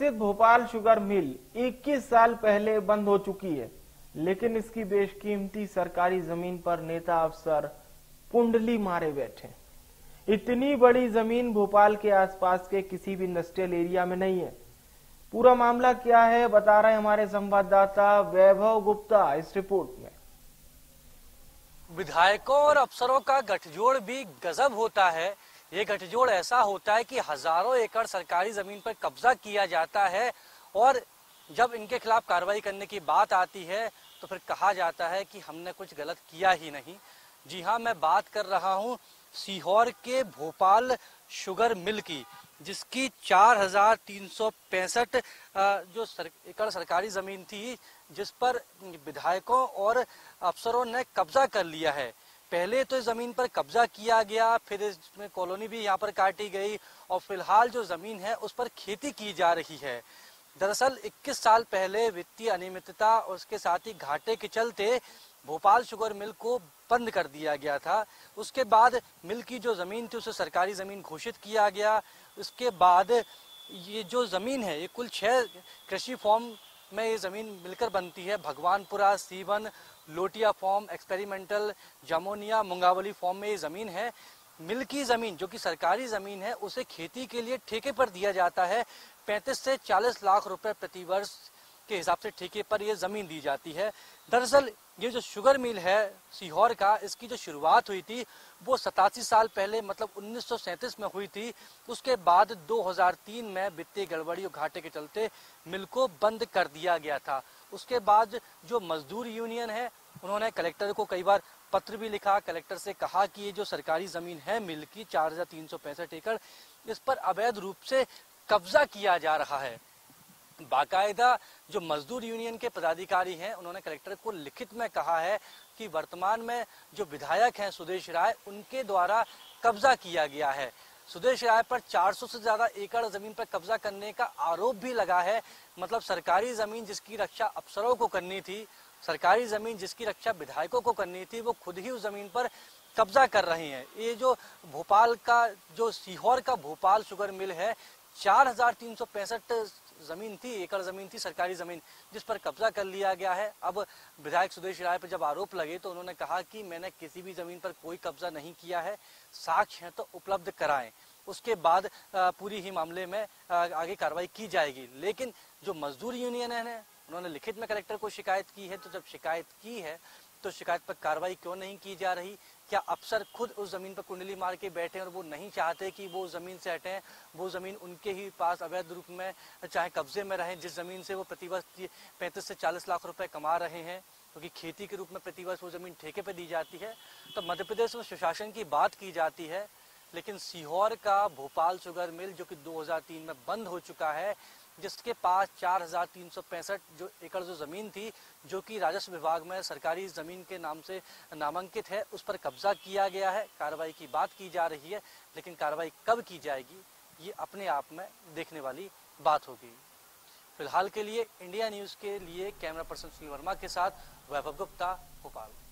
प्रसिद्ध Bhopal sugar mill 21 साल पहले बंद हो चुकी है, लेकिन इसकी बेशकीमती सरकारी जमीन पर नेता अफसर कुंडली मारे बैठे। इतनी बड़ी जमीन भोपाल के आसपास के किसी भी इंडस्ट्रियल एरिया में नहीं है। पूरा मामला क्या है बता रहे हमारे संवाददाता वैभव गुप्ता इस रिपोर्ट में। विधायकों और अफसरों का गठजोड़ भी गजब होता है। ये गठजोड़ ऐसा होता है कि हजारों एकड़ सरकारी जमीन पर कब्जा किया जाता है और जब इनके खिलाफ कार्रवाई करने की बात आती है तो फिर कहा जाता है कि हमने कुछ गलत किया ही नहीं। जी हाँ, मैं बात कर रहा हूँ सीहोर के भोपाल शुगर मिल की, जिसकी 4,365 एकड़ सरकारी जमीन थी, जिस पर विधायकों और अफसरों ने कब्जा कर लिया है। पहले तो इस जमीन पर कब्जा किया गया, फिर इसमें कॉलोनी भी यहाँ पर काटी गई और फिलहाल जो जमीन है उस पर खेती की जा रही है। दरअसल 21 साल पहले वित्तीय अनियमितता और उसके साथ ही घाटे के चलते भोपाल शुगर मिल को बंद कर दिया गया था। उसके बाद मिल की जो जमीन थी उसे सरकारी जमीन घोषित किया गया। उसके बाद ये जो जमीन है ये कुल 6 कृषि फॉर्म में ये जमीन मिलकर बनती है। भगवानपुरा, सीवन, लोटिया फॉर्म, एक्सपेरिमेंटल, जामोनिया, मुंगावली फॉर्म में ये जमीन है। मिल की जमीन जो कि सरकारी जमीन है उसे खेती के लिए ठेके पर दिया जाता है। 35 से 40 लाख रुपए प्रति वर्ष के हिसाब से ठेके पर यह जमीन दी जाती है। दरअसल ये जो शुगर मिल है सीहोर का, इसकी जो शुरुआत हुई थी वो 87 साल पहले मतलब 1937 में हुई थी। उसके बाद 2003 में वित्तीय गड़बड़ी और घाटे के चलते मिल को बंद कर दिया गया था। उसके बाद जो मजदूर यूनियन है उन्होंने कलेक्टर को कई बार पत्र भी लिखा, कलेक्टर से कहा कि ये जो सरकारी जमीन है मिल की 4,365 एकड़, इस पर अवैध रूप से कब्जा किया जा रहा है। बाकायदा जो मजदूर यूनियन के पदाधिकारी हैं उन्होंने कलेक्टर को लिखित में कहा है कि वर्तमान में जो विधायक हैं सुदेश राय, उनके द्वारा कब्जा किया गया है। सुदेश राय पर 400 से ज्यादा एकड़ जमीन पर कब्जा करने का आरोप भी लगा है। मतलब सरकारी जमीन जिसकी रक्षा अफसरों को करनी थी, सरकारी जमीन जिसकी रक्षा विधायकों को करनी थी, वो खुद ही उस जमीन पर कब्जा कर रहे हैं। ये जो भोपाल का जो सीहोर का भोपाल शुगर मिल है 4,365 जमीन थी, एकड़ जमीन थी, सरकारी जमीन, जिस पर कब्जा कर लिया गया है। अब विधायक सुदेश राय पर जब आरोप लगे तो उन्होंने कहा कि मैंने किसी भी जमीन पर कोई कब्जा नहीं किया है, साक्ष्य हैं तो उपलब्ध कराएं, उसके बाद पूरी ही मामले में आगे कार्रवाई की जाएगी। लेकिन जो मजदूर यूनियन है उन्होंने लिखित में कलेक्टर को शिकायत की है, तो जब शिकायत की है तो शिकायत पर कार्रवाई क्यों नहीं की जा रही? क्या अफसर खुद उस जमीन पर कुंडली मार के बैठे और वो नहीं चाहते कि वो जमीन से हटें, वो जमीन उनके ही पास अवैध रूप में चाहे कब्जे में रहें, जिस जमीन से वो प्रतिवर्ष 35 से 40 लाख रुपए कमा रहे हैं, क्योंकि खेती के रूप में प्रतिवर्ष वो जमीन ठेके पे दी जाती है। तो मध्य प्रदेश में सुशासन की बात की जाती है, लेकिन सीहोर का भोपाल शुगर मिल जो कि 2003 में बंद हो चुका है, जिसके पास 4,365 जो एकड़ जो जमीन थी, जो कि राजस्व विभाग में सरकारी जमीन के नाम से नामांकित है, उस पर कब्जा किया गया है। कार्रवाई की बात की जा रही है, लेकिन कार्रवाई कब की जाएगी ये अपने आप में देखने वाली बात होगी। फिलहाल के लिए इंडिया न्यूज के लिए कैमरा पर्सन सुनील वर्मा के साथ वैभव गुप्ता, भोपाल।